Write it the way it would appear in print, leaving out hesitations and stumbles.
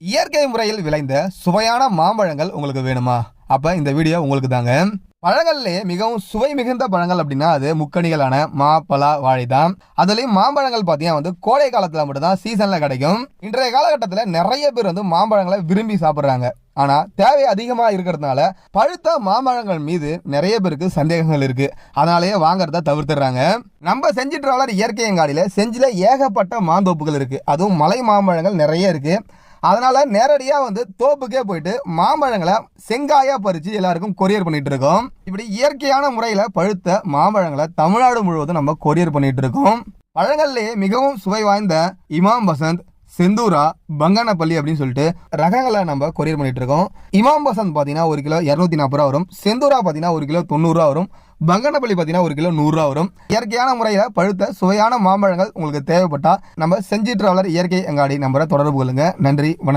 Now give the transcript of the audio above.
இயற்கை முறையில் விளைந்த சுவையான மாம்பழங்கள் உங்களுக்கு வேணுமா? அப்ப இந்த வீடியோ உங்களுக்கு தாங்க. பழங்கள்லேயே மிகவும் சுவை மிகுந்த பழங்கள் அப்படின்னா அது முக்கணிகளான மா, பலா, வாழை தான். அதுலயும் மாம்பழங்கள் பார்த்தீங்கன்னா கோடை காலத்துல மட்டும்தான் சீசன்ல கிடைக்கும். இன்றைய காலகட்டத்தில் நிறைய பேர் மாம்பழங்களை விரும்பி சாப்பிட்றாங்க. ஆனா தேவை அதிகமா இருக்கிறதுனால பழுத்த மாம்பழங்கள் மீது நிறைய பேருக்கு சந்தேகங்கள் இருக்கு. அதனாலேயே வாங்கறத தவிர்த்துறாங்க. நம்ம செஞ்சி டிராவலர் இயற்கை அங்காடியில செஞ்சில ஏகப்பட்ட மாந்தோப்புகள் இருக்கு. அதுவும் மலை மாம்பழங்கள் நிறைய இருக்கு. அதனால நேரடியா தோப்புக்கே போயிட்டு மாம்பழங்களை செங்காயா பறிச்சு எல்லாருக்கும் கொரியர் பண்ணிட்டு இருக்கோம். இப்படி இயற்கையான முறையில பழுத்த மாம்பழங்களை தமிழ்நாடு முழுவதும் நம்ம கொரியர் பண்ணிட்டு இருக்கோம். பழங்கள்லேயே மிகவும் சுவை வாய்ந்த இமாம் பசந்த், செந்தூரா, பங்கனப்பள்ளி அப்படின்னு சொல்லிட்டு ரகங்களை நம்ம கொரியர் பண்ணிட்டு இருக்கோம். இமாம் பசந்த் பார்த்தீங்கன்னா 1 கிலோ 240 ரூபா வரும். செந்தூரா பார்த்தீங்கன்னா 1 கிலோ 90 ரூபா வரும். பங்கனப்பள்ளி பார்த்தீங்கன்னா 1 கிலோ 100 ரூபா வரும். இயற்கையான முறையில் பழுத்த சுவையான மாம்பழங்கள் உங்களுக்கு தேவைப்பட்டா நம்ம செஞ்சி டிராவலர் இயற்கை அங்காடி நம்பரை தொடர்பு கொள்ளுங்க. நன்றி, வணக்கம்.